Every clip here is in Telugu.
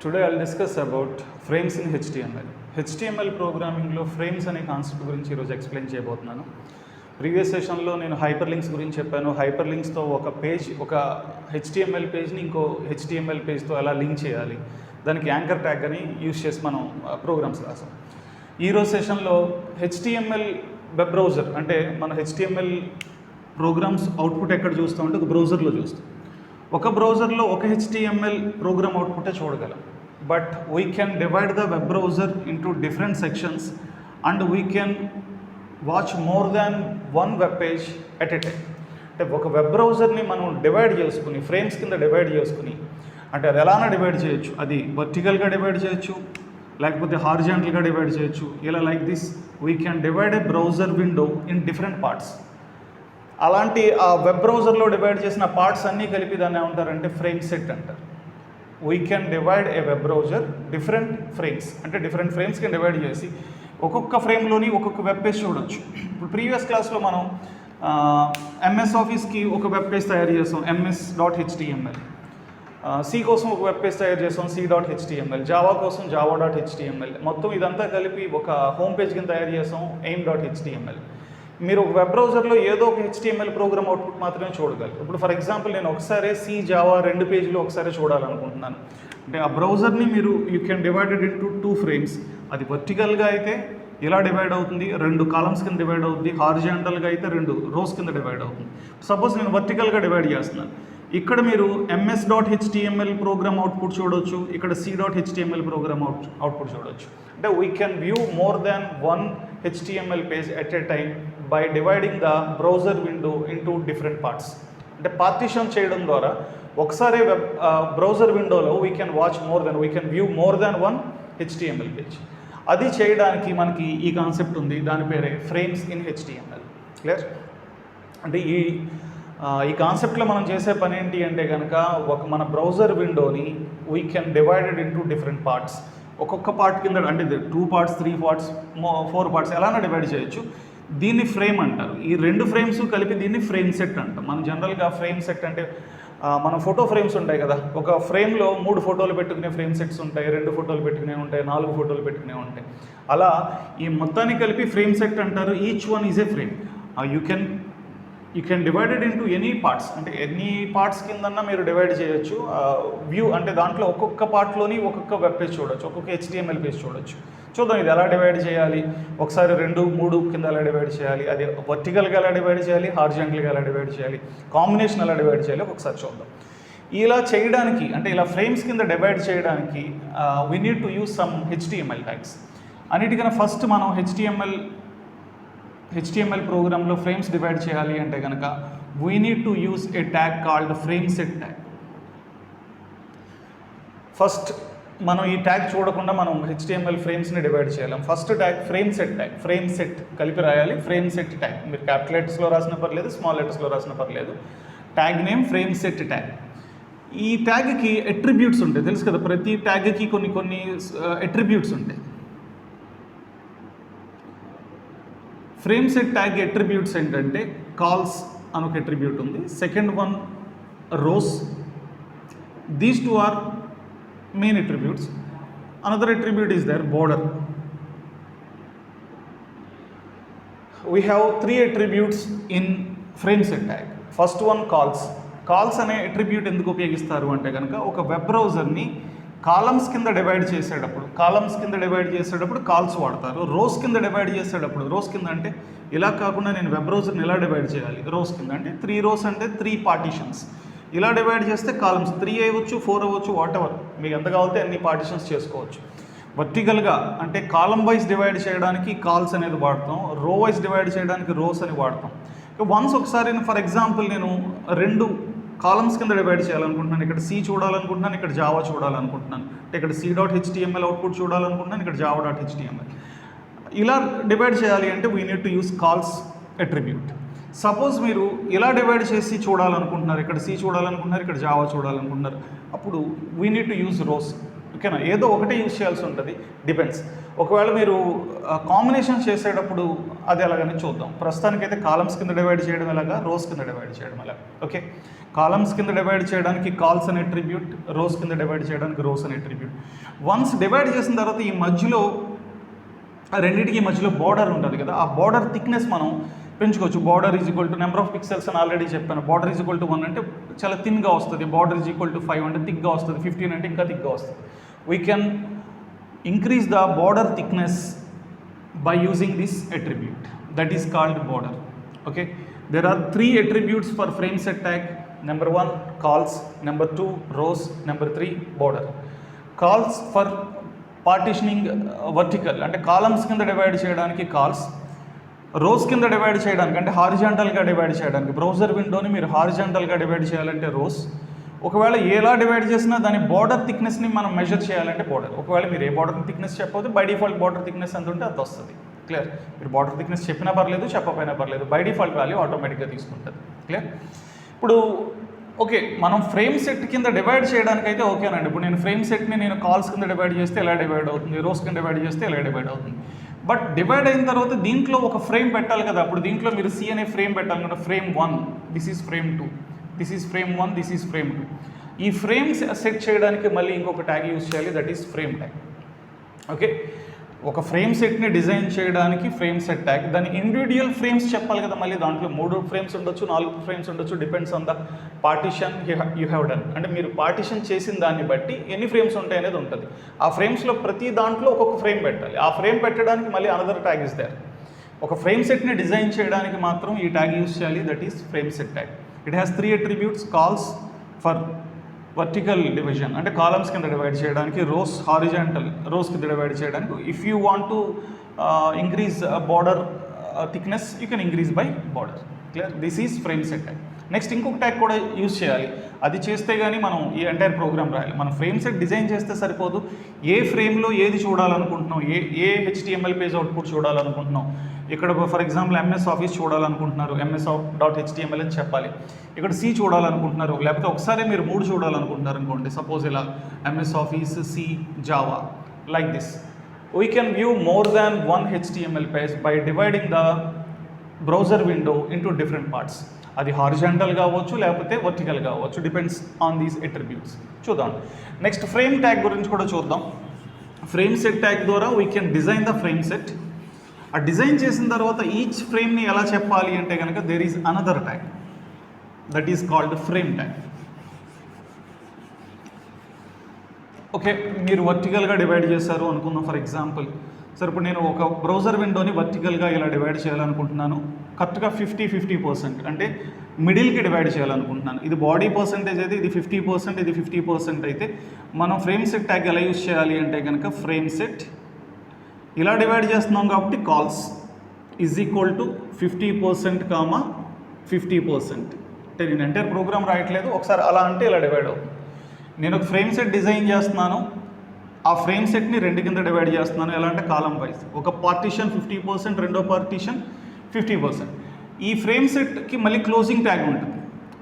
Today I'll discuss about frames in HTML. HTML ప్రోగ్రామింగ్లో ఫ్రేమ్స్ అనే కాన్సెప్ట్ గురించి ఈరోజు ఎక్స్ప్లెయిన్ చేయబోతున్నాను. ప్రీవియస్ సెషన్లో నేను హైపర్ లింక్స్ గురించి చెప్పాను. హైపర్ లింక్స్తో ఒక HTML పేజ్ని ఇంకో HTML పేజ్తో ఎలా లింక్ చేయాలి, దానికి యాంకర్ ట్యాగ్ అని యూజ్ చేసి మనం ప్రోగ్రామ్స్ రాసాం. ఈరోజు సెషన్లో HTML వెబ్ బ్రౌజర్ అంటే మన HTML ప్రోగ్రామ్స్ అవుట్పుట్ ఎక్కడ చూస్తామంటే ఒక బ్రౌజర్లో చూస్తాం. ఒక బ్రౌజర్లో ఒక HTML ప్రోగ్రామ్ అవుట్పుటే చూడగలం. But we can divide the web browser into different sections and we can watch more than one web page at a time. అంటే ఒక వెబ్ బ్రౌజర్ని మనం డివైడ్ చేసుకుని ఫ్రేమ్స్ కింద డివైడ్ చేసుకుని, అంటే అది ఎలానా డివైడ్ చేయొచ్చు. అది వర్టికల్గా డివైడ్ చేయొచ్చు, లేకపోతే హారిజాంటల్గా డివైడ్ చేయొచ్చు. ఇలా like this we can divide A browser window in different parts. అలాంటి ఆ వెబ్ బ్రౌజర్లో డివైడ్ చేసిన పార్ట్స్ అన్నీ కలిపి దాన్ని ఏమంటారంటే ఫ్రేమ్ సెట్ అంటారు. We can divide A web browser different frames, అంటే డిఫరెంట్ ఫ్రేమ్స్ కెన్ డివైడ్ చేసి ఒక్కొక్క ఫ్రేమ్లోని ఒక్కొక్క వెబ్ పేజ్ చూడొచ్చు. ఇప్పుడు ప్రీవియస్ క్లాస్లో మనం MS ఆఫీస్కి ఒక వెబ్ పేజ్ తయారు చేసాం, ms.html. సి కోసం ఒక వెబ్ పేజ్ తయారు చేసాం, c.html. జావా కోసం java.html. మొత్తం ఇదంతా కలిపి ఒక హోమ్ పేజ్ కింద తయారు చేసాం, aim.html. మీరు ఒక వెబ్ బ్రౌజర్లో ఏదో ఒక HTML ప్రోగ్రామ్ అవుట్పుట్ మాత్రమే చూడగలరు. ఇప్పుడు ఫర్ ఎగ్జాంపుల్ నేను ఒకసారి జావా రెండు పేజీలు ఒకసారి చూడాలనుకుంటున్నాను అంటే ఆ బ్రౌజర్ని మీరు you can divided into 2 frames. అది వర్టికల్గా అయితే ఇలా డివైడ్ అవుతుంది, 2 కాలమ్స్ కింద డివైడ్ అవుతుంది. హారిజాంటల్గా అయితే 2 రోస్ కింద డివైడ్ అవుతుంది. సపోజ్ నేను వర్టికల్గా డివైడ్ చేస్తున్నాను. ఇక్కడ మీరు ms.html ప్రోగ్రామ్ అవుట్పుట్ చూడవచ్చు, ఇక్కడ c.html ప్రోగ్రామ్ అవుట్పుట్ చూడవచ్చు. అంటే we can view more than one HTML page at a time by dividing the browser window into different parts. అంటే పార్టిషన్ చేయడం ద్వారా ఒకసారి బ్రౌజర్ విండోలో we can view more than one HTML page. అది చేయడానికి మనకి ఈ కాన్సెప్ట్ ఉంది, దాని పేరే ఫ్రేమ్స్ ఇన్ HTML. క్లియర్? అంటే ఈ కాన్సెప్ట్లో మనం చేసే పని ఏంటి అంటే కనుక మన బ్రౌజర్ విండోని we can divided into different parts. ఒక్కొక్క పార్ట్ కింద అంటే 2 పార్ట్స్ 3 పార్ట్స్ 4 పార్ట్స్ ఎలానో డివైడ్ చేయొచ్చు. దీన్ని ఫ్రేమ్ అంటారు. ఈ 2 ఫ్రేమ్స్ కలిపి దీన్ని ఫ్రేమ్ సెట్ అంటాం. మనం జనరల్గా ఫ్రేమ్ సెట్ అంటే మన ఫోటో ఫ్రేమ్స్ ఉంటాయి కదా, ఒక ఫ్రేమ్లో 3 ఫోటోలు పెట్టుకునే ఫ్రేమ్ సెట్స్ ఉంటాయి, 2 ఫోటోలు పెట్టుకునే ఉంటాయి, 4 ఫోటోలు పెట్టుకునే ఉంటాయి. అలా ఈ మొత్తాన్ని కలిపి ఫ్రేమ్ సెట్ అంటారు. Each one is a frame. You can divided into any parts, అంటే ఎన్ని పార్ట్స్ కిందన్నా మీరు డివైడ్ చేయొచ్చు. వ్యూ అంటే దాంట్లో ఒక్కొక్క పార్ట్లోని ఒక్కొక్క వెబ్ పేజ్ చూడొచ్చు, ఒక్కొక్క HTML పేజ్ చూడొచ్చు. చూద్దాం ఇది ఎలా డివైడ్ చేయాలి. ఒకసారి 2, 3 కింద ఎలా డివైడ్ చేయాలి, అది వర్టికల్గా ఎలా డివైడ్ చేయాలి, హారిజాంటల్గా ఎలా డివైడ్ చేయాలి, కాంబినేషన్ ఎలా డివైడ్ చేయాలి ఒకసారి చూద్దాం. ఇలా చేయడానికి అంటే ఇలా ఫ్రేమ్స్ కింద డివైడ్ చేయడానికి we need to use some HTML tags. అన్నిటికన్నా ఫస్ట్ మనం HTML ప్రోగ్రాంలో ఫ్రేమ్స్ డివైడ్ చేయాలి అంటే కనుక we need to use a tag called frame set tag. First మనం ఈ ట్యాగ్ చూడకుండా మనం HTML ఫ్రేమ్స్ని డివైడ్ చేయలేం. ఫస్ట్ ట్యాగ్ ఫ్రేమ్ సెట్ కలిపి రాయాలి. ఫ్రేమ్ సెట్ ట్యాగ్ మీరు క్యాపిటల్ లెటర్స్లో రాసిన పర్లేదు, స్మాల్ లెటర్స్లో రాసిన పర్లేదు. Tag name frame set tag. ఈ ట్యాగ్కి అట్రిబ్యూట్స్ ఉంటాయి, తెలుసు కదా. ప్రతి ట్యాగ్కి కొన్ని అట్రిబ్యూట్స్ ఉంటాయి. ఫ్రేమ్ సెట్ ట్యాగ్ అట్రిబ్యూట్స్ ఏంటంటే కాల్స్ అని ఒక అట్రిబ్యూట్ ఉంది, second one rows. These 2 are main attributes. Another attribute is there border. We have 3 attributes in frame set tag. First one calls అనే అట్రిబ్యూట్ ఎందుకు ఉపయోగిస్తారు అంటే కనుక ఒక వెబ్ బ్రౌజర్ని కాలమ్స్ కింద డివైడ్ చేసేటప్పుడు కాల్స్ వాడతారు. రోస్ కింద డివైడ్ చేసేటప్పుడు, రోస్ కింద అంటే ఇలా కాకుండా నేను వెబ్ బ్రౌజర్ని ఎలా డివైడ్ చేయాలి, రోస్ కింద అంటే 3 రోస్ అంటే 3 పార్టీషన్స్. ఇలా డివైడ్ చేస్తే కాలమ్స్ 3 అవ్వచ్చు, 4 అవ్వచ్చు, వాటెవర్ మీకు ఎంత కావాలితే అన్ని పార్టీషన్స్ చేసుకోవచ్చు. వర్టికల్గా అంటే కాలమ్ వైజ్ డివైడ్ చేయడానికి కాల్స్ అనేది వాడతాం, రో వైజ్ డివైడ్ చేయడానికి రోస్ అని వాడతాం. ఒకసారి ఫర్ ఎగ్జాంపుల్ నేను 2 కాలమ్స్ కింద డివైడ్ చేయాలనుకుంటున్నాను. ఇక్కడ C చూడాలనుకుంటున్నాను, ఇక్కడ జావా చూడాలనుకుంటున్నాను. అంటే ఇక్కడ c.html అవుట్పుట్ చూడాలనుకుంటున్నాను, ఇక్కడ java.html. ఇలా డివైడ్ చేయాలి అంటే we need to use calls attribute. Suppose మీరు ఇలా డివైడ్ చేసి చూడాలనుకుంటున్నారు, ఇక్కడ C చూడాలనుకుంటున్నారు, ఇక్కడ జావా చూడాలనుకుంటున్నారు, అప్పుడు we need to use rows. ఓకేనా, ఏదో ఒకటే యూజ్ చేయాల్సి ఉంటుంది, డిపెండ్స్. ఒకవేళ మీరు కాంబినేషన్ చేసేటప్పుడు అది ఎలాగని చూద్దాం. ప్రస్తుతానికైతే కాలమ్స్ కింద డివైడ్ చేయడం ఎలాగా, రోస్ కింద డివైడ్ చేయడం ఎలాగా. ఓకే, కాలమ్స్ కింద డివైడ్ చేయడానికి కాల్స్ అనే అట్రిబ్యూట్, రోస్ కింద డివైడ్ చేయడానికి రోస్ అనే అట్రిబ్యూట్. వన్స్ డివైడ్ చేసిన తర్వాత ఈ మధ్యలో రెండింటికి మధ్యలో బార్డర్ ఉంటుంది కదా, ఆ బార్డర్ థిక్నెస్ మనం పెంచుకోవచ్చు. Border is equal to number of pixels అని ఆల్రెడీ చెప్పాను. బార్డర్ ఈజ్ ఈక్వల్ టు 1 అంటే చాలా థిన్గా వస్తుంది, బార్డర్ ఈజ్ ఈక్వల్ టు 5 అంటే థిక్గా వస్తుంది, 15 అంటే ఇంకా థిక్గా వస్తుంది. We can increase the border thickness by using this attribute that is called border. Okay, there are 3 attributes for frame set tag. Number 1 calls, number 2 rows, number 3 border. Calls for partitioning vertical అంటే కాలమ్స్ కింద డివైడ్ చేయడానికి కాల్స్, రోస్ కింద డివైడ్ చేయడానికి అంటే హారిజాంటల్గా డివైడ్ చేయడానికి, బ్రౌజర్ విండోని మీరు హారిజాంటల్గా డివైడ్ చేయాలంటే రోస్. ఒకవేళ ఎలా డివైడ్ చేసినా దాని బార్డర్ థిక్నెస్ని మనం మెజర్ చేయాలంటే బార్డర్. ఒకవేళ మీరు ఏ బార్డర్ థిక్నెస్ చెప్పకపోతే బై డిఫాల్ట్ బార్డర్ థిక్నెస్ ఎంత ఉంటే అది వస్తుంది. క్లియర్, మీరు బార్డర్ థిక్నెస్ చెప్పినా పర్లేదు, చెప్పకపోయినా పర్లేదు, బై డిఫాల్ట్ వాల్యూ ఆటోమేటిక్గా తీసుకుంటుంది. క్లియర్. ఇప్పుడు ఓకే, మనం ఫ్రేమ్ సెట్ కింద డివైడ్ చేయడానికి అయితే ఓకేనండి. ఇప్పుడు నేను ఫ్రేమ్ సెట్ని నేను కాల్స్ కింద డివైడ్ చేస్తే ఎలా డివైడ్ అవుతుంది, రోస్ కింద డివైడ్ చేస్తే ఎలా డివైడ్ అవుతుంది. బట్ డివైడ్ అయిన తర్వాత దీంట్లో ఒక ఫ్రేమ్ పెట్టాలి కదా. అప్పుడు దీంట్లో మీరు సి అనే ఫ్రేమ్ పెట్టాలి కదా. Frame 1, this is frame 2, this is frame 1, this is frame 2. ఈ ఫ్రేమ్స్ సెట్ చేయడానికి మళ్ళీ ఇంకొక ట్యాగ్ యూజ్ చేయాలి, that is frame tag. Okay, ఒక ఫ్రేమ్ సెట్ని డిజైన్ చేయడానికి ఫ్రేమ్ సెట్ ట్యాగ్, దాని ఇండివిజువల్ ఫ్రేమ్స్ చెప్పాలి కదా. మళ్ళీ దాంట్లో 3 ఫ్రేమ్స్ ఉండొచ్చు, 4 ఫ్రేమ్స్ ఉండొచ్చు, depends on the partition you have done. అంటే మీరు పార్టిషన్ చేసిన దాన్ని బట్టి ఎన్ని ఫ్రేమ్స్ ఉంటాయి అనేది ఉంటుంది. ఆ ఫ్రేమ్స్లో ప్రతి దాంట్లో ఒక్కొక్క ఫ్రేమ్ పెట్టాలి. ఆ ఫ్రేమ్ పెట్టడానికి మళ్ళీ అనదర్ ట్యాగ్ ఇస్ దేర్. ఒక ఫ్రేమ్ సెట్ని డిజైన్ చేయడానికి మాత్రం ఈ ట్యాగ్ యూజ్ చేయాలి, that is frame set tag. It has 3 attributes. Calls for vertical division అంటే కాలమ్స్ కింద డివైడ్ చేయడానికి, రోస్ హారిజాంటల్ రోస్ కింద డివైడ్ చేయడానికి. If you want to increase border thickness you can increase by border. Clear, this is frame set tag. Next ఇంకొక ట్యాగ్ కూడా యూజ్ చేయాలి. అది చేస్తే కానీ మనం ఈ ఎంటైర్ ప్రోగ్రామ్ రాయాలి. మనం ఫ్రేమ్ సెట్ డిజైన్ చేస్తే సరిపోదు, ఏ ఫ్రేమ్లో ఏది చూడాలనుకుంటున్నాం, ఏ HTML పేజ్ అవుట్పుట్ చూడాలనుకుంటున్నాం. ఇక్కడ ఫర్ ఎగ్జాంపుల్ MS ఆఫీస్ చూడాలనుకుంటున్నారు, MS.html అని చెప్పాలి. ఇక్కడ C చూడాలనుకుంటున్నారు, లేకపోతే ఒకసారి మీరు 3 చూడాలనుకుంటున్నారు అనుకోండి. సపోజ్ ఇలా MS office, C, Java, like this. We can view more than 1 HTML page by dividing the browser window into different parts. అది హారిజాంటల్ కావచ్చు, లేకపోతే వర్టికల్ కావచ్చు, డిపెండ్స్ ఆన్ దీస్ అట్రిబ్యూట్స్. చూద్దాం. నెక్స్ట్ ఫ్రేమ్ ట్యాగ్ గురించి కూడా చూద్దాం. ఫ్రేమ్ సెట్ ట్యాగ్ ద్వారా we can design the frame set. ఆ డిజైన్ చేసిన తర్వాత ఈచ్ ఫ్రేమ్ని ఎలా చెప్పాలి అంటే కనుక there is another tag, that is called frame tag. Okay, మీరు వర్టికల్గా డివైడ్ చేశారు అనుకుందాం ఫర్ ఎగ్జాంపుల్. సార్ ఇప్పుడు నేను ఒక బ్రౌజర్ విండోని వర్టికల్గా ఇలా డివైడ్ చేయాలనుకుంటున్నాను. కరెక్ట్గా 50-50% అంటే మిడిల్కి డివైడ్ చేయాలనుకుంటున్నాను. ఇది బాడీ పర్సంటేజ్ అయితే ఇది 50%, ఇది 50% అయితే మనం ఫ్రేమ్ సెట్ ట్యాగ్ ఎలా యూజ్ చేయాలి అంటే కనుక ఫ్రేమ్ సెట్ ఇలా డివైడ్ చేస్తున్నాం కాబట్టి కాల్స్ ఈజ్ ఈక్వల్ టు 50%, 50%. అంటే నేను ఎంటైర్ ప్రోగ్రామ్ రాయట్లేదు, ఒకసారి అలా అంటే ఇలా డివైడ్ అవుతుంది. నేను ఒక ఫ్రేమ్ సెట్ డిజైన్ చేస్తున్నాను, ఆ ఫ్రేమ్ సెట్ని 2 కింద డివైడ్ చేస్తున్నాను. ఎలా అంటే కాలమ్ వైజ్. ఒక పార్టీషన్ 50%, రెండో పార్టీషన్ 50%. ఈ ఫ్రేమ్ సెట్కి మళ్ళీ క్లోజింగ్ ట్యాగ్ ఉంటుంది.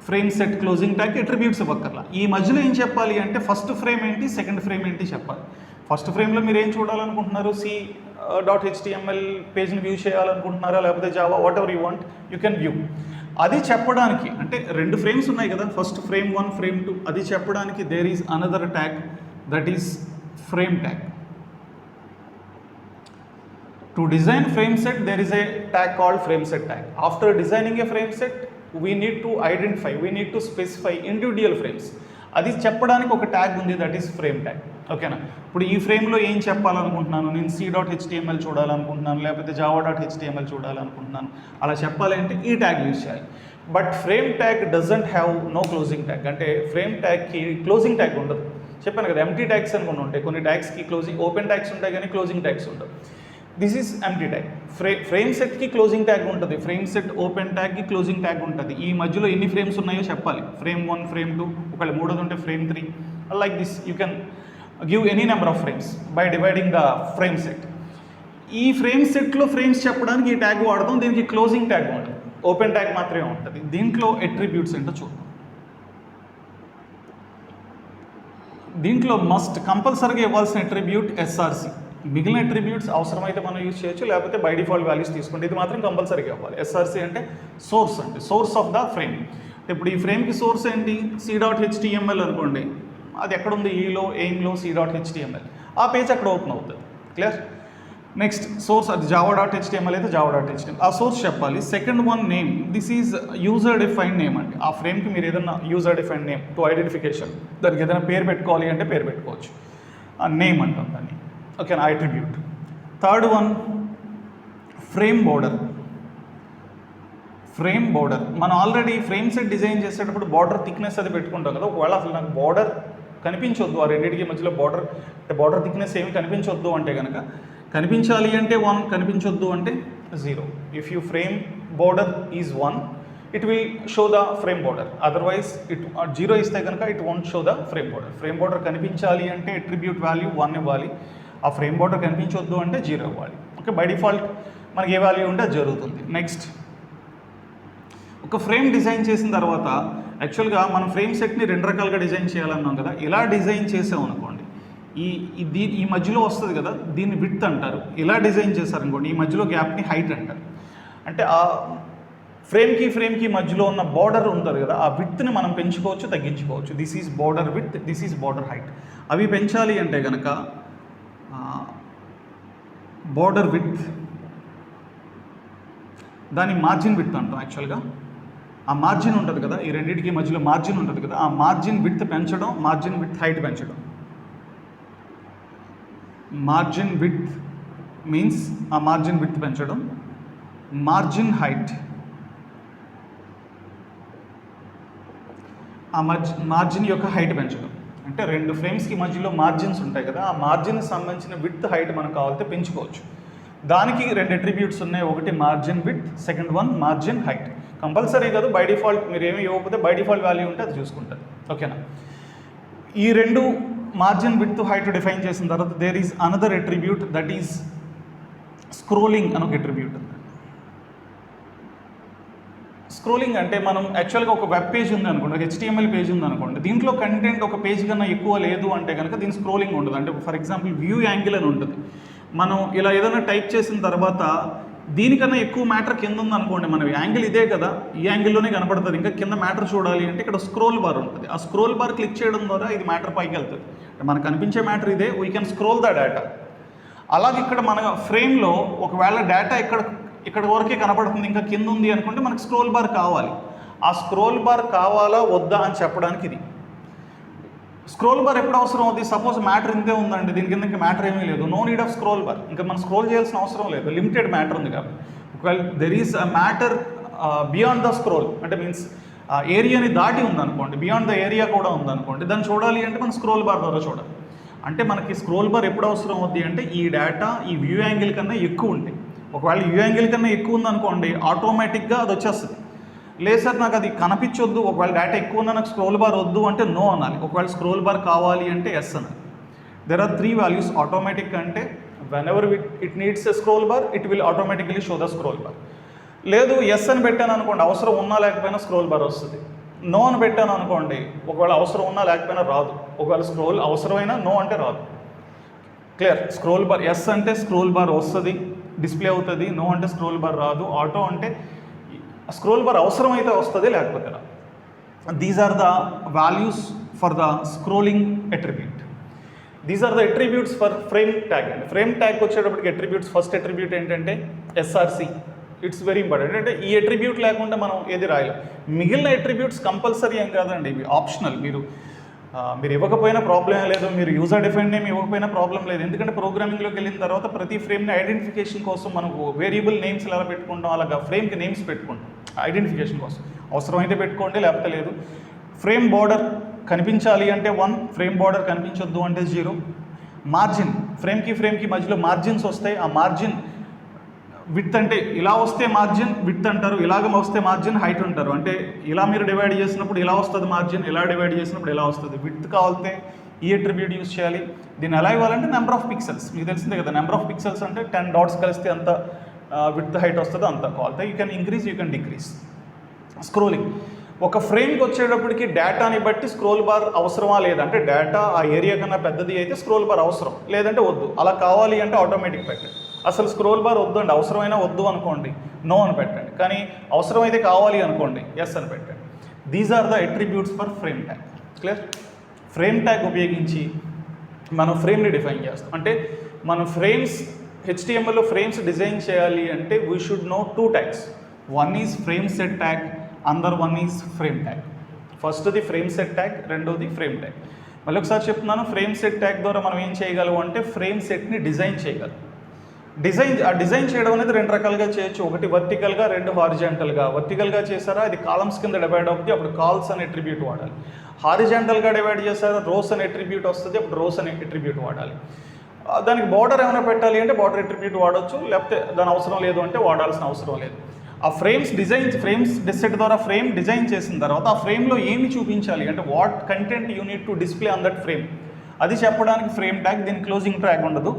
Frame set closing tag attributes ఇవ్వక్కర్లా. ఈ మధ్యలో ఏం చెప్పాలి అంటే ఫస్ట్ ఫ్రేమ్ ఏంటి, సెకండ్ ఫ్రేమ్ ఏంటి చెప్పాలి. ఫస్ట్ ఫ్రేమ్లో మీరు ఏం చూడాలనుకుంటున్నారు, C.html పేజ్ని వ్యూ చేయాలనుకుంటున్నారా, లేకపోతే Java, what ever you want you can view. అది చెప్పడానికి అంటే 2 ఫ్రేమ్స్ ఉన్నాయి కదా, ఫస్ట్ ఫ్రేమ్ 1, ఫ్రేమ్ 2. అది చెప్పడానికి there is another tag, that is frame tag. To design frame set there is a tag called frame set tag. After designing a frame set we need to identify, we need to specify individual frames. అది చెప్పడానికి ఒక ట్యాగ్ ఉంది, దట్ ఈస్ ఫ్రేమ్ ట్యాగ్. ఓకేనా, ఇప్పుడు ఈ ఫ్రేమ్లో ఏం చెప్పాలనుకుంటున్నాను, నేను C.html చూడాలనుకుంటున్నాను, లేకపోతే Java.html చూడాలనుకుంటున్నాను, అలా చెప్పాలి అంటే ఈ ట్యాగ్ యూజ్ చేయాలి. But frame tag doesn't have no closing tag. అంటే ఫ్రేమ్ ట్యాగ్కి క్లోజింగ్ ట్యాగ్ ఉండదు. చెప్పాను కదా, ఎంటీ ట్యాగ్స్ అని కొన్ని ఉంటాయి. కొన్ని ట్యాగ్స్కి క్లోజింగ్ ఓపెన్ ట్యాగ్స్ ఉంటాయి కానీ క్లోజింగ్ ట్యాగ్స్ ఉండవు. This is empty tag. Frame సెట్కి క్లోజింగ్ ట్యాగ్ ఉంటుంది, ఫ్రేమ్ సెట్ ఓపెన్ ట్యాగ్కి క్లోజింగ్ ట్యాగ్ ఉంటుంది. ఈ మధ్యలో ఎన్ని ఫ్రేమ్స్ ఉన్నాయో చెప్పాలి. ఫ్రేమ్ 1, ఫ్రేమ్ 2, ఒకవేళ 3 ఉంటే frame 3, like this you can give any number of frames by dividing the frame set. ఈ ఫ్రేమ్ సెట్లో ఫ్రేమ్స్ చెప్పడానికి ఈ ట్యాగ్ వాడతాం. దీనికి క్లోజింగ్ ట్యాగ్ ఉంటుంది, ఓపెన్ ట్యాగ్ మాత్రమే ఉంటుంది. దీంట్లో అట్రిబ్యూట్స్ ఏంటో చూద్దాం. దీంట్లో మస్ట్ కంపల్సరీగా ఇవ్వాల్సిన అట్రిబ్యూట్ ఎస్ఆర్సి. మిగిలిన అట్రిబ్యూట్స్ అవసరమైతే మనం యూజ్ చేయొచ్చు, లేకపోతే బై డిఫాల్ట్ వాల్యూస్ తీసుకుంటే ఇది మాత్రం కంపల్సరీగా ఇవ్వాలి. ఎస్ఆర్సి అంటే సోర్స్, అంటే సోర్స్ ఆఫ్ ద ఫ్రేమ్. ఇప్పుడు ఈ ఫ్రేమ్కి సోర్స్ ఏంటి, C.html అనుకోండి, అది ఎక్కడుంది, ఈలో ఎయిమ్లో C.html, ఆ పేజ్ అక్కడ ఓపెన్ అవుతుంది. క్లియర్. నెక్స్ట్ సోర్స్ అది java.html అయితే java.html, ఆ సోర్స్ చెప్పాలి. Second one name, this is user defined name అండి. ఆ ఫ్రేమ్కి మీరు ఏదైనా user defined name to identification, దానికి ఏదైనా పేరు పెట్టుకోవాలి అంటే పేరు పెట్టుకోవచ్చు, ఆ నేమ్ అంటాం దాన్ని. ఓకేనా, attribute. Third one frame border. Frame border మనం ఆల్రెడీ ఫ్రేమ్ సెట్ డిజైన్ చేసేటప్పుడు బార్డర్ థిక్నెస్ అది పెట్టుకుంటాం కదా. ఒకవేళ అసలు నాకు బార్డర్ కనిపించొద్దు, ఆ రెండింటికి మధ్యలో బార్డర్ అంటే బార్డర్ థిక్నెస్ ఏమి కనిపించొద్దు అంటే కనుక, కనిపించాలి అంటే 1, కనిపించొద్దు అంటే 0. If you frame border is 1, it will show the frame border, otherwise it 0 ఇస్తే కనుక it won't show the frame border. Frame border కనిపించాలి అంటే అట్రిబ్యూట్ వాల్యూ 1 ఇవ్వాలి, ఆ ఫ్రేమ్ బోర్డర్ కనిపించొద్దు అంటే 0 ఇవ్వాలి. ఓకే, బై డిఫాల్ట్ మనకి ఏ వాల్యూ ఉంటే అది జరుగుతుంది. నెక్స్ట్, ఒక ఫ్రేమ్ డిజైన్ చేసిన తర్వాత యాక్చువల్గా మనం ఫ్రేమ్ సెట్ని 2 రకాలుగా డిజైన్ చేయాలన్నాం కదా. ఇలా డిజైన్ చేసాం అనుకోండి, ఈ మధ్యలో వస్తుంది కదా, దీన్ని విడ్త్ అంటారు. ఇలా డిజైన్ చేశారనుకోండి, ఈ మధ్యలో గ్యాప్ని హైట్ అంటారు. అంటే ఆ ఫ్రేమ్కి మధ్యలో ఉన్న బార్డర్ ఉంటుంది కదా, ఆ విడ్త్ని మనం పెంచుకోవచ్చు, తగ్గించుకోవచ్చు. This is border width, this is border height. అవి పెంచాలి అంటే కనుక బార్డర్ విడ్త్, దాని మార్జిన్ విడ్త్ అంటాం. యాక్చువల్గా ఆ మార్జిన్ ఉంటుంది కదా, ఈ రెండింటికి మధ్యలో మార్జిన్ ఉంటుంది కదా, ఆ మార్జిన్ విడ్త్ పెంచడం, మార్జిన్ విడ్త్ హైట్ పెంచడం. మార్జిన్ విడ్త్ మీన్స్ ఆ మార్జిన్ విడ్త్ పెంచడం, మార్జిన్ హైట్ ఆ మార్జిన్ యొక్క హైట్ పెంచడం. అంటే 2 ఫ్రేమ్స్కి మధ్యలో మార్జిన్స్ ఉంటాయి కదా, ఆ మార్జిన్కి సంబంధించిన విడ్త్ హైట్ మనకు కావాలంటే పెంచుకోవచ్చు. దానికి 2 అట్రిబ్యూట్స్ ఉన్నాయి, ఒకటి margin width, second one margin height. Compulsory కాదు, బై డిఫాల్ట్ మీరు ఏమి ఇవ్వకపోతే బై డిఫాల్ట్ వాల్యూ ఉంటే అది చూసుకుంటుంది. ఓకేనా, ఈ 2 మార్జిన్ విడ్త్ హైట్ డిఫైన్ చేసిన తర్వాత there is another attribute, that is scrolling అని ఒక అట్రిబ్యూట్ ఉంది. స్క్రోలింగ్ అంటే మనం యాక్చువల్గా ఒక వెబ్ పేజ్ ఉంది అనుకోండి, ఒక HTML పేజ్ ఉంది అనుకోండి, దీంట్లో కంటెంట్ ఒక పేజ్ కన్నా ఎక్కువ లేదు అంటే కనుక దీని స్క్రోలింగ్ ఉండదు. అంటే ఫర్ ఎగ్జాంపుల్ వ్యూ యాంగిల్ అని ఉంటుంది. మనం ఇలా ఏదైనా టైప్ చేసిన తర్వాత దీనికన్నా ఎక్కువ మ్యాటర్ కింద ఉంది అనుకోండి, మన యాంగిల్ ఇదే కదా, ఈ యాంగిల్లోనే కనపడుతుంది, ఇంకా కింద మ్యాటర్ చూడాలి అంటే ఇక్కడ స్క్రోల్ బార్ ఉంటుంది. ఆ స్క్రోల్ బార్ క్లిక్ చేయడం ద్వారా ఇది మ్యాటర్ పైకి వెళ్తుంది. అంటే మనకు కనిపించే మ్యాటర్ ఇదే, we can scroll the data. అలాగే ఇక్కడ మన ఫ్రేమ్లో ఒకవేళ డేటా ఇక్కడ వరకే కనపడుతుంది, ఇంకా కింద ఉంది అనుకుంటే మనకు స్క్రోల్ బార్ కావాలి. ఆ స్క్రోల్ బార్ కావాలా వద్దా అని చెప్పడానికి ఇది. స్క్రోల్ బార్ ఎప్పుడు అవసరం అవుతుంది, సపోజ్ మ్యాటర్ ఇంతే ఉందండి, దీని కింద ఇంకా మ్యాటర్ ఏమీ లేదు, no need of scroll bar, ఇంకా మనం స్క్రోల్ చేయాల్సిన అవసరం లేదు, లిమిటెడ్ మ్యాటర్ ఉంది కాబట్టి. ఒకవేళ there is a matter beyond the scroll, అంటే మీన్స్ ఏరియాని దాటి ఉందనుకోండి, బియాండ్ ద ఏరియా కూడా ఉందనుకోండి, దాన్ని చూడాలి అంటే మనం స్క్రోల్ బార్ ద్వారా చూడాలి. అంటే మనకి స్క్రోల్ బార్ ఎప్పుడు అవసరం అవుద్ది అంటే ఈ డేటా ఈ వ్యూ యాంగిల్ కన్నా ఎక్కువ ఉంటాయి. ఒకవేళ వ్యూ యాంగిల్ కన్నా ఎక్కువ ఉందనుకోండి, ఆటోమేటిక్గా అది వచ్చేస్తుంది. లేదు సార్ నాకు అది కనిపించొద్దు, ఒకవేళ డేటా ఎక్కువ ఉందా, నాకు స్క్రోల్ బార్ వద్దు అంటే నో అనాలి. ఒకవేళ స్క్రోల్ బార్ కావాలి అంటే ఎస్ అనాలి. There are 3 values. ఆటోమేటిక్ అంటే whenever it needs a scroll bar it will automatically show the scroll bar. లేదు ఎస్ అని పెట్టాను అనుకోండి, అవసరం ఉన్నా లేకపోయినా స్క్రోల్ బార్ వస్తుంది. నో అని పెట్టాను అనుకోండి, ఒకవేళ అవసరం ఉన్నా లేకపోయినా రాదు. ఒకవేళ స్క్రోల్ అవసరమైనా నో అంటే రాదు. క్లియర్. స్క్రోల్ బార్ ఎస్ అంటే స్క్రోల్ బార్ వస్తుంది, డిస్ప్లే అవుతుంది. నో అంటే స్క్రోల్ బార్ రాదు. ఆటో అంటే స్క్రోల్ బార్ అవసరమైతే వస్తుంది, లేకపోతే రాదు. These are the values for the scrolling attribute. These are the attributes for frame tag. అండి ఫ్రేమ్ ట్యాగ్ వచ్చేటప్పటికి అట్రిబ్యూట్స్, ఫస్ట్ అట్రిబ్యూట్ ఏంటంటే ఎస్ఆర్సి. It's very important. అంటే ఈ అట్రిబ్యూట్ లేకుండా మనం ఏది రాయలేం. మిగిలిన అట్రిబ్యూట్స్ కంపల్సరీ ఏం కాదండి, ఇవి ఆప్షనల్. మీరు ఇవ్వకపోయినా ప్రాబ్లం లేదు, మీరు యూజర్ డిఫైన్డ్ నేమ్ ఇవ్వకపోయినా ప్రాబ్లం లేదు. ఎందుకంటే ప్రోగ్రామింగ్లోకి వెళ్ళిన తర్వాత ప్రతి ఫ్రేమ్ని ఐడెంటిఫికేషన్ కోసం మనకు వేరియబుల్ నేమ్స్ ఎలా పెట్టుకుంటాం, అలాగా ఫ్రేమ్కి నేమ్స్ పెట్టుకుంటాం ఐడెంటిఫికేషన్ కోసం. అవసరమైతే పెట్టుకోండి, లేకపోతే లేదు. ఫ్రేమ్ బార్డర్ కనిపించాలి అంటే 1, ఫ్రేమ్ బార్డర్ కనిపించొద్దు అంటే 0. మార్జిన్, ఫ్రేమ్కి మధ్యలో మార్జిన్స్ వస్తాయి. ఆ మార్జిన్ విడ్త్ అంటే ఇలా వస్తే మార్జిన్ విడ్త్ అంటారు, ఇలాగ వస్తే మార్జిన్ హైట్ అంటారు. అంటే ఇలా మీరు డివైడ్ చేసినప్పుడు ఇలా వస్తుంది మార్జిన్, ఇలా డివైడ్ చేసినప్పుడు ఇలా వస్తుంది. విడ్త్ కావాలంటే ఈ అట్రిబ్యూట్ యూజ్ చేయాలి. దీన్ని ఎలా ఇవ్వాలంటే నెంబర్ ఆఫ్ పిక్సెల్స్. మీకు తెలిసిందే కదా, నెంబర్ ఆఫ్ పిక్సెల్స్ అంటే 10 డాట్స్ కలిస్తే అంత విడ్త్ హైట్ వస్తుందో అంత కావాలంటే. You can increase, you can decrease. Scrolling ఒక ఫ్రేమ్కి వచ్చేటప్పటికి డేటాని బట్టి స్క్రోల్ బార్ అవసరమా లేదంటే డేటా ఆ ఏరియా కన్నా పెద్దది అయితే స్క్రోల్ బార్ అవసరం, లేదంటే వద్దు. అలా కావాలి అంటే ఆటోమేటిక్ పెట్టండి. అసలు స్క్రోల్ బార్ వద్దు అండి, అవసరమైనా వద్దు అనుకోండి నో అని పెట్టండి, కానీ అవసరమైతే కావాలి అనుకోండి ఎస్ అని పెట్టండి. These are the attributes for frame tag. Clear? Frame tag ఉపయోగించి మనం ఫ్రేమ్ని డిఫైన్ చేస్తాం. అంటే మనం ఫ్రేమ్స్ HTMLలో ఫ్రేమ్స్ డిజైన్ చేయాలి అంటే we should know 2 tags. One is frame set tag, అందర్ వన్ ఈజ్ ఫ్రేమ్ ట్యాగ్. ఫస్ట్ది ఫ్రేమ్ సెట్ ట్యాగ్, రెండోది ఫ్రేమ్ ట్యాగ్. మళ్ళీ ఒకసారి చెప్తున్నాను, ఫ్రేమ్ సెట్ ట్యాగ్ ద్వారా మనం ఏం చేయగలం అంటే ఫ్రేమ్ సెట్ని డిజైన్ చేయగలం. డిజైన్ చేయడం అనేది 2 రకాలుగా చేయొచ్చు. ఒకటి వర్టికల్గా, 2 హారిజాంటల్గా. వర్టికల్గా చేశారా అది కాలమ్స్ కింద డివైడ్ అవుతుంది, అప్పుడు కాల్స్ అనే అట్రిబ్యూట్ వాడాలి. హారిజాంటల్గా డివైడ్ చేశారా రోస్ అనే అట్రిబ్యూట్ వస్తుంది, అప్పుడు రోస్ అనే అట్రిబ్యూట్ వాడాలి. దానికి బార్డర్ ఏమైనా పెట్టాలి అంటే బార్డర్ అట్రిబ్యూట్ వాడవచ్చు, లేకపోతే దాని అవసరం లేదు అంటే వాడాల్సిన అవసరం లేదు. ఆ ఫ్రేమ్స్ డిసెట్ ద్వారా ఫ్రేమ్ డిజైన్ చేసిన తర్వాత ఆ ఫ్రేమ్లో ఏమి చూపించాలి అంటే what content you need to display on that frame, అది చెప్పడానికి ఫ్రేమ్ ట్యాగ్. దీని క్లోజింగ్ ట్యాగ్ ఉండదు.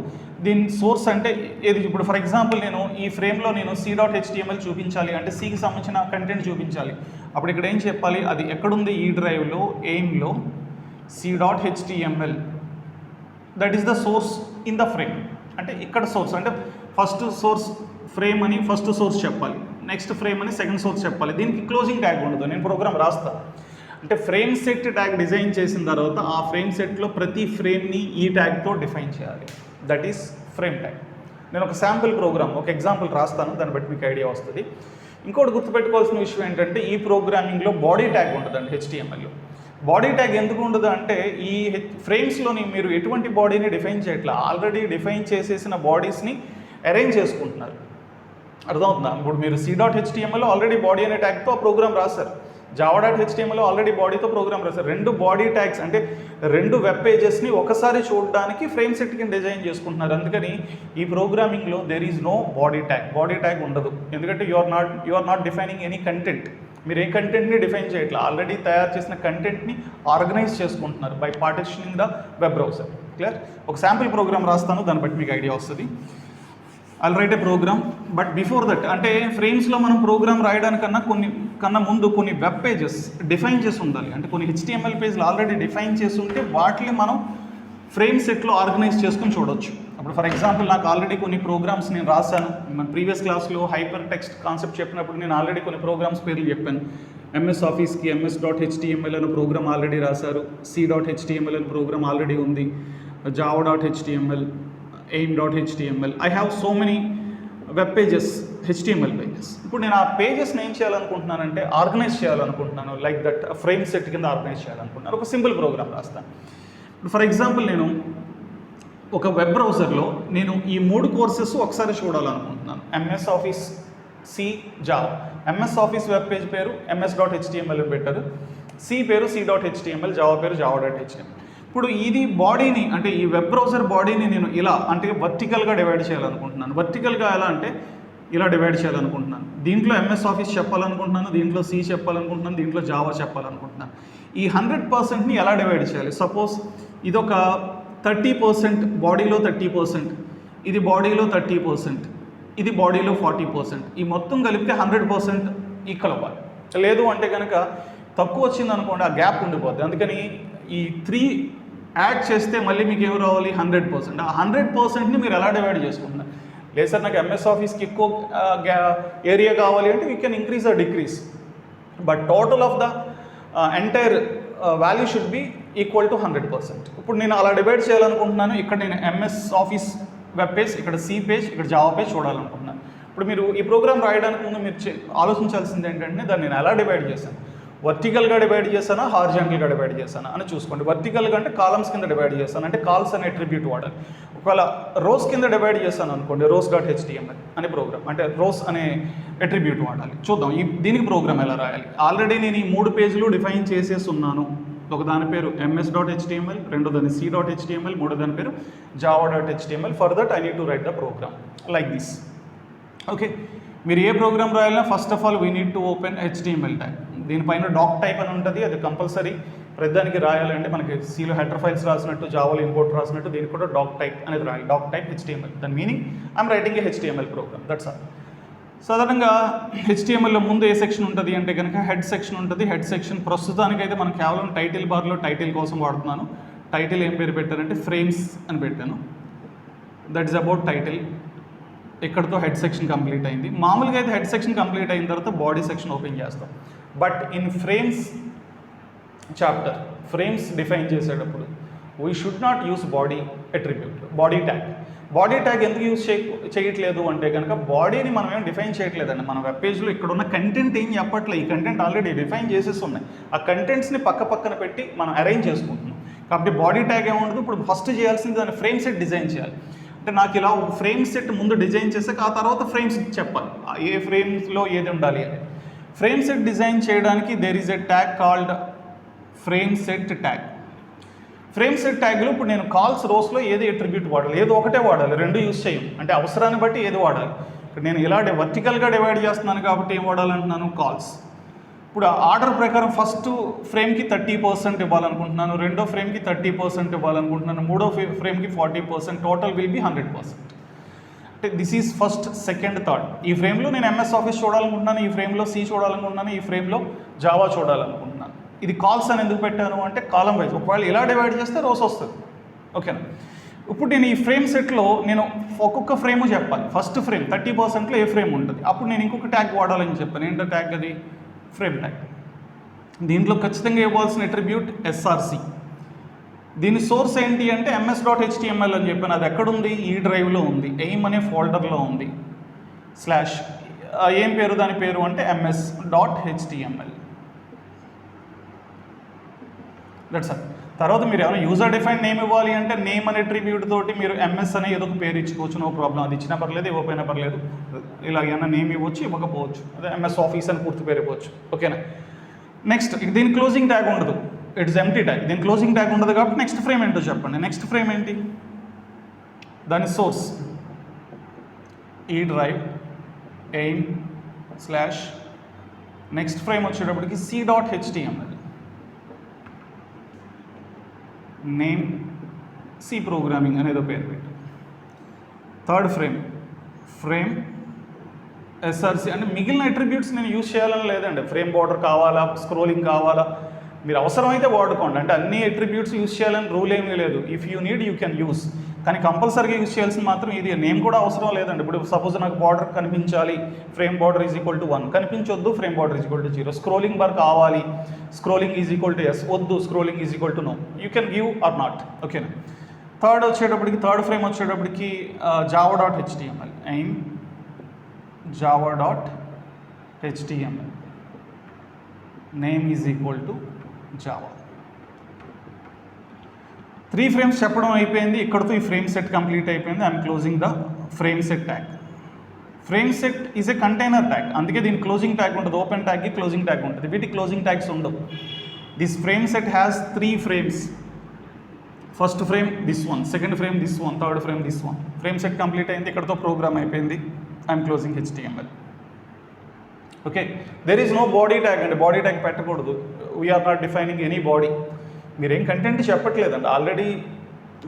దీని సోర్స్ అంటే ఏది, ఇప్పుడు ఫర్ ఎగ్జాంపుల్ నేను ఈ ఫ్రేమ్లో నేను C.html చూపించాలి అంటే Cకి సంబంధించిన కంటెంట్ చూపించాలి. అప్పుడు ఇక్కడ ఏం చెప్పాలి, అది ఎక్కడుంది ఈ డ్రైవ్లో, ఎయిమ్లో C.html, that is the source in the frame. అంటే ఇక్కడ సోర్స్ అంటే ఫస్ట్ సోర్స్ ఫ్రేమ్ అని ఫస్ట్ సోర్స్ చెప్పాలి, నెక్స్ట్ ఫ్రేమ్ అని సెకండ్ సోర్స్ చెప్పాలి. దీనికి క్లోజింగ్ ట్యాగ్ ఉండదు. నేను ప్రోగ్రామ్ రాస్తాను అంటే ఫ్రేమ్ సెట్ ట్యాగ్ డిజైన్ చేసిన తర్వాత ఆ ఫ్రేమ్ సెట్లో ప్రతి ఫ్రేమ్ని ఈ ట్యాగ్తో డిఫైన్ చేయాలి. That is frame tag. నేను ఒక శాంపుల్ ప్రోగ్రామ్, ఒక ఎగ్జాంపుల్ రాస్తాను, దాన్ని బట్టి మీకు ఐడియా వస్తుంది. ఇంకోటి గుర్తుపెట్టుకోవాల్సిన విషయం ఏంటంటే ఈ ప్రోగ్రామింగ్లో బాడీ ట్యాగ్ ఉంటుందండి HTMLలో. బాడీ ట్యాగ్ ఎందుకు ఉండదు అంటే ఈ ఫ్రేమ్స్లోని మీరు ఎటువంటి బాడీని డిఫైన్ చేయట్లా, ఆల్రెడీ డిఫైన్ చేసేసిన బాడీస్ని అరేంజ్ చేసుకుంటున్నారు. అర్థమవుతుందా? ఇప్పుడు మీరు C.htmlలో ఆల్రెడీ బాడీ అనే ట్యాగ్తో ఆ ప్రోగ్రామ్ రాశారు, Java.htmlలో ఆల్రెడీ బాడీతో ప్రోగ్రామ్ రాశారు. 2 బాడీ ట్యాగ్స్ అంటే 2 వెబ్ పేజెస్ని ఒకసారి చూడడానికి ఫ్రేమ్ సెట్ కింద డిజైన్ చేసుకుంటున్నారు. అందుకని ఈ ప్రోగ్రామింగ్లో there is no body tag ఉండదు. ఎందుకంటే you are not defining any content. మీరు ఏ కంటెంట్ని డిఫైన్ చేయట్లా, ఆల్రెడీ తయారు చేసిన కంటెంట్ని ఆర్గనైజ్ చేసుకుంటున్నారు by partitioning the web browser. Clear? ఒక శాంపుల్ ప్రోగ్రామ్ రాస్తాను, దాన్ని బట్టి మీకు ఐడియా వస్తుంది. I'll write a program, but before that అంటే ఫ్రేమ్స్లో మనం ప్రోగ్రామ్ రాయడానికన్నా ముందు కొన్ని వెబ్ పేజెస్ డిఫైన్ చేసి ఉండాలి. అంటే కొన్ని HTML పేజ్లు ఆల్రెడీ డిఫైన్ చేసి ఉంటే వాటిని మనం ఫ్రేమ్ సెట్లో ఆర్గనైజ్ చేసుకుని చూడొచ్చు. అప్పుడు ఫర్ ఎగ్జాంపుల్ నాకు ఆల్రెడీ కొన్ని ప్రోగ్రామ్స్ నేను రాశాను. మన ప్రీవియస్ క్లాస్లో హైపర్ టెక్స్ట్ కాన్సెప్ట్ చెప్పినప్పుడు నేను ఆల్రెడీ కొన్ని ప్రోగ్రామ్స్ పేర్లు చెప్పాను. MS ఆఫీస్కి MS.html అనే ప్రోగ్రామ్ ఆల్రెడీ రాశారు, C.html అనే ప్రోగ్రామ్ ఆల్రెడీ ఉంది, Java.html, aim.html. I have so many web pages, HTML pages. ఇప్పుడు నేను ఆ పేజెస్ని ఏం చేయాలనుకుంటున్నానంటే ఆర్గనైజ్ చేయాలనుకుంటున్నాను, లైక్ దట్ ఫ్రేమ్ సెట్ కింద ఆర్గనైజ్ చేయాలనుకుంటున్నాను. ఒక సింపుల్ ప్రోగ్రామ్ రాస్తాను. ఇప్పుడు ఫర్ ఎగ్జాంపుల్ నేను ఒక వెబ్ బ్రౌజర్లో నేను ఈ 3 కోర్సెస్ ఒకసారి చూడాలనుకుంటున్నాను. MS office, C, Java. MS office web page పేరు MS.html పెట్టారు, C పేరు C.html, Java పేరు Java.html. ఇప్పుడు ఇది బాడీని అంటే ఈ వెబ్ బ్రౌజర్ బాడీని నేను ఇలా అంటే వర్టికల్గా డివైడ్ చేయాలనుకుంటున్నాను. వర్టికల్గా ఎలా అంటే ఇలా డివైడ్ చేయాలనుకుంటున్నాను. దీంట్లో MS ఆఫీస్ చెప్పాలనుకుంటున్నాను, దీంట్లో C చెప్పాలనుకుంటున్నాను, దీంట్లో Java చెప్పాలనుకుంటున్నాను. ఈ 100%ని ఎలా డివైడ్ చేయాలి? సపోజ్ ఇదొక 30%, బాడీలో 30%, ఇది బాడీలో 30%, ఇది బాడీలో 40%. ఈ మొత్తం కలిపితే 100% ఈక్వల్ అవ్వాలి. లేదు అంటే కనుక తక్కువ వచ్చింది అనుకోండి, ఆ గ్యాప్ ఉండిపోద్ది. అందుకని ఈ 3 యాడ్ చేస్తే మళ్ళీ మీకు ఏమి రావాలి? 100%. ఆ 100%ని మీరు ఎలా డివైడ్ చేసుకుంటున్నారు? లేదు సార్ నాకు MS ఆఫీస్కి ఎక్కువ ఏరియా కావాలి అంటే you can increase or decrease, but total of the entire value should be equal to 100%. ఇప్పుడు నేను అలా డివైడ్ చేయాలనుకుంటున్నాను. ఇక్కడ నేను MS ఆఫీస్ వెబ్ పేజ్, ఇక్కడ C పేజ్, ఇక్కడ Java పేజ్ చూడాలనుకుంటున్నాను. ఇప్పుడు మీరు ఈ ప్రోగ్రామ్ రాయడానికి ముందు మీరు ఆలోచించాల్సింది ఏంటంటే దాన్ని నేను ఎలా డివైడ్ చేశాను, వర్టికల్గా డివైడ్ చేశానా, హారిజాంటల్గా డివైడ్ చేశానా అని చూసుకోండి. వర్టికల్గా అంటే కాలమ్స్ కింద డివైడ్ చేశాను అంటే కాల్స్ అనే అట్రిబ్యూట్ వాడాలి. ఒకవేళ రోస్ కింద డివైడ్ చేశాను అనుకోండి, rows.html అనే ప్రోగ్రామ్ అంటే రోస్ అనే అట్రిబ్యూట్ వాడాలి. చూద్దాం దీనికి ప్రోగ్రామ్ ఎలా రాయాలి. ఆల్రెడీ నేను ఈ 3 పేజీలు డిఫైన్ చేసేసి ఉన్నాను. ఒక దాని పేరు MS.html, రెండో దాని C.html, మూడో దాని పేరు Java.html. For that I need to write the program like this. Okay, మీరు ఏ ప్రోగ్రామ్ రాయాలన్నా first of all we need to open HTML tag. దీనిపైన డాక్ టైప్ అని ఉంటుంది, అది కంపల్సరీ ప్రతిదానికి రాయాలంటే మనకి Cలో హెడర్ ఫైల్స్ రాసినట్టు, జావాలో ఇంపోర్ట్ రాసినట్టు దీనికి కూడా డాక్ టైప్ అనేది రాయాలి. డాక్ టైప్ HTML, దాని meaning I'm writing a HTML program, that's all. సాధారణంగా హెచ్టిఎంఎల్లో ముందు ఏ సెక్షన్ ఉంటుంది అంటే కనుక హెడ్ సెక్షన్ ఉంటుంది. హెడ్ సెక్షన్ ప్రస్తుతానికైతే మనం కేవలం టైటిల్ బార్లో టైటిల్ కోసం వాడుతున్నాను. టైటిల్ ఏం పేరు పెట్టారంటే ఫ్రేమ్స్ అని పెట్టాను. That is about title. ఇక్కడతో హెడ్ సెక్షన్ కంప్లీట్ అయింది. మామూలుగా అయితే హెడ్ సెక్షన్ కంప్లీట్ అయిన తర్వాత బాడీ సెక్షన్ ఓపెన్ చేస్తాం. But in frames chapter frames define చేసేటప్పుడు we should not use body attribute, body tag. Body tag ఎందుకు యూజ్ చేయట్లేదు అంటే కనుక బాడీని మనం ఏం డిఫైన్ చేయట్లేదండి. మన వెబ్ పేజ్లో ఇక్కడ ఉన్న కంటెంట్ ఏం చెప్పట్లేదు. ఈ కంటెంట్ ఆల్రెడీ డిఫైన్ చేసేసి ఉన్నాయి. ఆ కంటెంట్స్ని పక్కన పెట్టి మనం అరేంజ్ చేసుకుంటున్నాం. కాబట్టి బాడీ ట్యాగ్ ఏముండదు. ఇప్పుడు ఫస్ట్ చేయాల్సింది దాన్ని ఫ్రేమ్ సెట్ డిజైన్ చేయాలి. అంటే నాకు ఇలా ఫ్రేమ్ సెట్ ముందు డిజైన్ చేసాక ఆ తర్వాత ఫ్రేమ్స్ చెప్పాలి ఏ ఫ్రేమ్స్లో ఏది ఉండాలి అని. ఫ్రేమ్ సెట్ డిజైన్ చేయడానికి there is a tag called frame set tag. Frame set ట్యాగ్లో ఇప్పుడు నేను కాల్స్ రోస్లో ఏది అట్రిబ్యూట్ వాడాలి, ఏదో ఒకటే వాడాలి, రెండు యూజ్ చేయం. అంటే అవసరాన్ని బట్టి ఏది వాడాలి. ఇక్కడ నేను ఇలా వర్టికల్గా డివైడ్ చేస్తున్నాను కాబట్టి ఏం వాడాలంటున్నాను కాల్స్. ఇప్పుడు ఆర్డర్ ప్రకారం ఫస్ట్ ఫ్రేమ్కి 30% ఇవ్వాలనుకుంటున్నాను, రెండో ఫ్రేమ్కి 30% ఇవ్వాలనుకుంటున్నాను, మూడో ఫ్రేమ్కి 40%, టోటల్ విల్ బి 100%. అంటే this is first, second, third. ఈ ఫ్రేమ్లో నేను ఎంఎస్ ఆఫీస్ చూడాలనుకుంటున్నాను, ఈ ఫ్రేమ్లో సి చూడాలనుకుంటున్నాను, ఈ ఫ్రేమ్లో జావా చూడాలనుకుంటున్నాను. ఇది కాల్స్ అని ఎందుకు పెట్టాను అంటే కాలం వైజ్. ఒకవేళ ఇలా డివైడ్ చేస్తే రోస్ వస్తుంది. ఓకేనా. ఇప్పుడు నేను ఈ ఫ్రేమ్ సెట్లో నేను ఒక్కొక్క ఫ్రేమ్ చెప్పాలి. ఫస్ట్ ఫ్రేమ్ 30%లో ఏ ఫ్రేమ్ ఉంటుంది. అప్పుడు నేను ఇంకొక ట్యాగ్ వాడాలని చెప్పాను. ఏంటో ట్యాగ్ అది ఫ్రేమ్ ట్యాగ్. దీంట్లో ఖచ్చితంగా ఇవ్వాల్సిన అట్రిబ్యూట్ ఎస్ఆర్సి. దీని సోర్స్ ఏంటి అంటే ms.html అని చెప్పాను. అది ఎక్కడుంది? ఈ డ్రైవ్లో ఉంది, ఎయిమ్ అనే ఫోల్డర్లో ఉంది. స్లాష్ ఏం పేరు దాని పేరు అంటే ms.html. That's all. తర్వాత మీరు ఏమైనా యూజర్ డిఫైన్ నేమ్ ఇవ్వాలి అంటే నేమ్ అనే అట్రిబ్యూట్ తోటి మీరు ఎంఎస్ అనే ఏదో ఒక పేరు ఇచ్చుకోవచ్చు, నో ప్రాబ్లం. అది ఇచ్చినా పర్లేదు, ఇవ్వకపోయినా పర్లేదు. ఇలా ఏమైనా నేమ్ ఇవ్వచ్చు, ఇవ్వకపోవచ్చు. అదే ఎంఎస్ ఆఫీస్ అని పూర్తి పేరు ఇవ్వచ్చు. ఓకేనా. నెక్స్ట్ దీని క్లోజింగ్ ట్యాగ్ ఉండదు, ఇట్స్ ఎంప్టీ ట్యాగ్. దీని క్లోజింగ్ ట్యాగ్ ఉండదు కాబట్టి నెక్స్ట్ ఫ్రేమ్ ఏంటో చెప్పండి. నెక్స్ట్ ఫ్రేమ్ ఏంటి? దాని సోర్స్ ఈ drive aim slash next frame వచ్చేటప్పటికి c.html నేమ్ సి ప్రోగ్రామింగ్ అనేదో పేరు పెట్టు. Third frame SRC. అంటే మిగిలిన అట్రిబ్యూట్స్ నేను యూజ్ చేయాలని లేదండి. ఫ్రేమ్ బార్డర్ కావాలా, స్క్రోలింగ్ కావాలా, మీరు అవసరమైతే వాడుకోండి. అంటే అన్ని అట్రిబ్యూట్స్ యూజ్ చేయాలని రూల్ ఏమీ లేదు. If you need you can use. కానీ కంపల్సరీగా యూజ్ చేయాల్సిన మాత్రం ఇది. నేమ్ కూడా అవసరం లేదండి. ఇప్పుడు సపోజ్ నాకు బార్డర్ కనిపించాలి, frame border is equal to 1, కనిపించొద్దు, frame border is equal to 0. Scrolling bar కావాలి, scrolling is equal to yes, వద్దు, scrolling is equal to no. You can give or not. ఓకేనా. థర్డ్ ఫ్రేమ్ వచ్చేటప్పటికి java.html and java.html name is equal to Java. 3 frames చెప్పడం అయిపోయింది. ఇక్కడతో ఈ ఫ్రేమ్ సెట్ కంప్లీట్ అయిపోయింది. I'm closing the frame set tag. Frame set is a container tag, అందుకే దీని క్లోజింగ్ ట్యాగ్ ఉంటుంది. ఓపెన్ ట్యాగ్కి క్లోజింగ్ ట్యాగ్ ఉంటుంది. వీటి క్లోజింగ్ ట్యాగ్స్ ఉండవు. This frame set has 3 frames. First frame this one, second frame this one, third frame this one. Frame set complete అయింది. ఇక్కడతో ప్రోగ్రామ్ అయిపోయింది. I'm closing HTML. Okay. There is no body tag అండి. బాడీ ట్యాగ్ పెట్టకూడదు. We're not defining any body. మీరేం కంటెంట్ చెప్పట్లేదండి. ఆల్రెడీ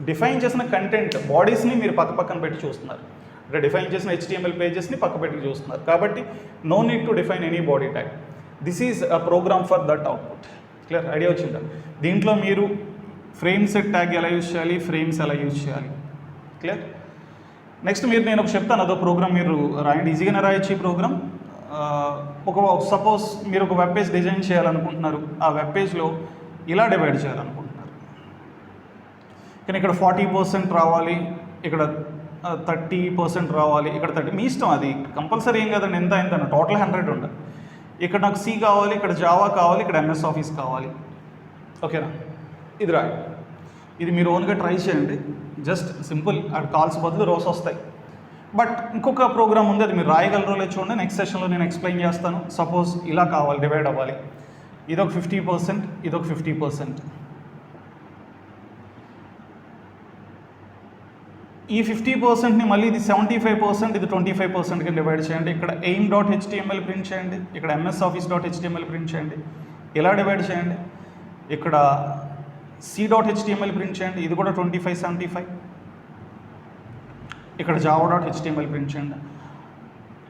డిఫైన్ చేసిన కంటెంట్ బాడీస్ని మీరు పక్కన పెట్టి చూస్తున్నారు. అంటే డిఫైన్ చేసిన HTML పేజెస్ని పెట్టి చూస్తున్నారు. కాబట్టి no need to define any body tag. This is a program for that output. Clear idea వచ్చిందా? దీంట్లో మీరు ఫ్రేమ్ సెట్ ట్యాగ్ ఎలా యూజ్ చేయాలి, ఫ్రేమ్స్ ఎలా యూజ్ చేయాలి. క్లియర్. నెక్స్ట్ నేను ఒక చెప్తాను, అదో ప్రోగ్రామ్ మీరు రాయండి. ఈజీగానే రాయొచ్చు ఈ ప్రోగ్రామ్. సపోజ్ మీరు ఒక వెబ్ పేజ్ డిజైన్ చేయాలనుకుంటున్నారు. ఆ వెబ్ పేజ్లో ఇలా డివైడ్ చేయాలనుకుంటున్నారు. కానీ ఇక్కడ 40% రావాలి, ఇక్కడ 30% రావాలి, ఇక్కడ 30. మీ ఇష్టం, అది కంపల్సరీ ఏం కదండి. ఎంత టోటల్ 100 ఉండాలి. ఇక్కడ నాకు సి కావాలి, ఇక్కడ జావా కావాలి, ఇక్కడ ఎంఎస్ ఆఫీస్ కావాలి. ఓకేనా. ఇది రాయి. ఇది మీరు ఓన్గా ట్రై చేయండి. Just simple. అక్కడ కాల్స్ బదులు రోస్ వస్తాయి. బట్ ఇంకొక ప్రోగ్రామ్ ఉంది, అది మీరు రాయగలరో లేదు చూడండి. నెక్స్ట్ సెషన్లో నేను ఎక్స్ప్లెయిన్ చేస్తాను. సపోజ్ ఇలా కావాలి, డివైడ్ అవ్వాలి. ఇదొక 50%, ఇదొక 50%. ఈ 50%ని మళ్ళీ ఇది 75%, ఇది 25% కింద డివైడ్ చేయండి. ఇక్కడ aim.html ప్రింట్ చేయండి, ఇక్కడ msoffice.html ప్రింట్ చేయండి. ఇలా డివైడ్ చేయండి. ఇక్కడ c.html ప్రింట్ చేయండి. ఇది కూడా 25-75. ఇక్కడ java.html ప్రింట్ చేయండి.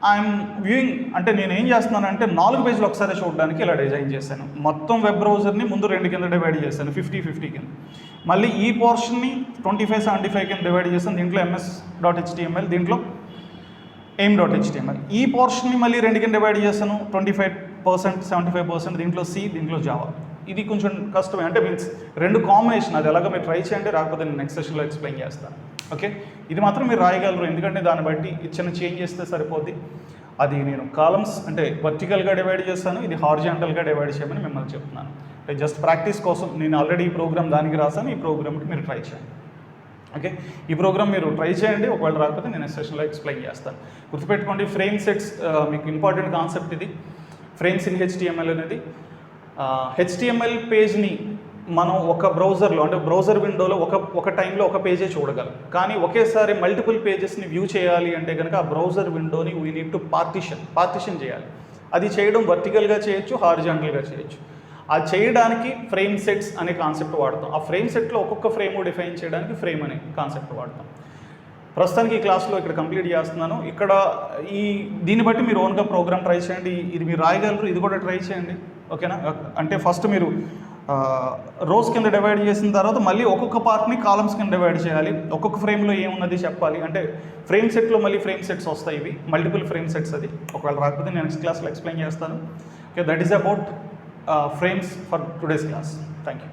ఐఎమ్ వ్యూయింగ్ అంటే నేను ఏం చేస్తున్నానంటే 4 పేజీలు ఒకసారి చూడడానికి ఇలా డిజైన్ చేశాను. మొత్తం వెబ్ బ్రౌజర్ని ముందు 2 కింద డివైడ్ చేశాను, 50-50 కింద. మళ్ళీ ఈ పోర్షన్ని 25-75 కింద డివైడ్ చేశాను. దీంట్లో ms.html, దీంట్లో aim.html. ఈ పోర్షన్ని మళ్ళీ 2 కింద డివైడ్ చేశాను, 25%, 75%, దీంట్లో C, దీంట్లో జావా. ఇది కొంచెం కష్టమే, అంటే మీన్స్ 2 కాంబినేషన్. అది ఎలాగో మీరు ట్రై చేయండి, రాకపోతే నేను నెక్స్ట్ సెషన్లో ఎక్స్ప్లెయిన్ చేస్తాను. ఓకే, ఇది మాత్రం మీరు రాయగలరు, ఎందుకంటే దాన్ని బట్టి ఇచ్చిన చేంజ్ చేస్తే సరిపోద్ది. అది నేను కాలమ్స్ అంటే వర్టికల్గా డివైడ్ చేస్తాను, ఇది హారిజాంటల్గా డివైడ్ చేయమని మిమ్మల్ని చెప్తున్నాను. అంటే జస్ట్ ప్రాక్టీస్ కోసం నేను ఆల్రెడీ ఈ ప్రోగ్రామ్ దానికి రాసాను, ఈ ప్రోగ్రామ్కి మీరు ట్రై చేయండి. ఓకే, ఈ ప్రోగ్రామ్ మీరు ట్రై చేయండి, ఒకవేళ రాకపోతే నేను నెక్స్ట్ సెషన్లో ఎక్స్ప్లెయిన్ చేస్తాను. గుర్తుపెట్టుకోండి, ఫ్రేమ్ సెట్స్ మీకు ఇంపార్టెంట్ కాన్సెప్ట్ ఇది. ఫ్రేమ్స్ ఇన్ HTML అనేది HTML పేజ్ని మనం ఒక బ్రౌజర్లో అంటే బ్రౌజర్ విండోలో ఒక టైంలో ఒక పేజే చూడగలం. కానీ ఒకేసారి మల్టిపుల్ పేజెస్ని వ్యూ చేయాలి అంటే కనుక ఆ బ్రౌజర్ విండోని వీ నీడ్ టు పార్టిషన్ చేయాలి. అది చేయడం వర్టికల్గా చేయొచ్చు, హారిజాంటల్గా చేయొచ్చు. అది చేయడానికి ఫ్రేమ్ సెట్స్ అనే కాన్సెప్ట్ వాడతాం. ఆ ఫ్రేమ్ సెట్లో ఒక్కొక్క ఫ్రేమ్ డిఫైన్ చేయడానికి ఫ్రేమ్ అనే కాన్సెప్ట్ వాడతాం. ప్రస్తుతానికి ఈ క్లాస్లో ఇక్కడ కంప్లీట్ చేస్తున్నాను. ఇక్కడ దీన్ని బట్టి మీరు ఓన్గా ప్రోగ్రామ్ ట్రై చేయండి. ఇది మీరు రాయగలరు, ఇది కూడా ట్రై చేయండి. ఓకేనా? అంటే ఫస్ట్ మీరు రోస్ కింద డివైడ్ చేసిన తర్వాత మళ్ళీ ఒక్కొక్క పార్ట్ని కాలమ్స్ కింద డివైడ్ చేయాలి. ఒక్కొక్క ఫ్రేమ్లో ఏమున్నది చెప్పాలి. అంటే ఫ్రేమ్ సెట్లో మళ్ళీ ఫ్రేమ్ సెట్స్ వస్తాయి, ఇవి మల్టిపుల్ ఫ్రేమ్ సెట్స్. అది ఒకవేళ రాకపోతే నేను నెక్స్ట్ క్లాస్లో ఎక్స్ప్లెయిన్ చేస్తాను. Okay, that is about frames for today's class. Thank you.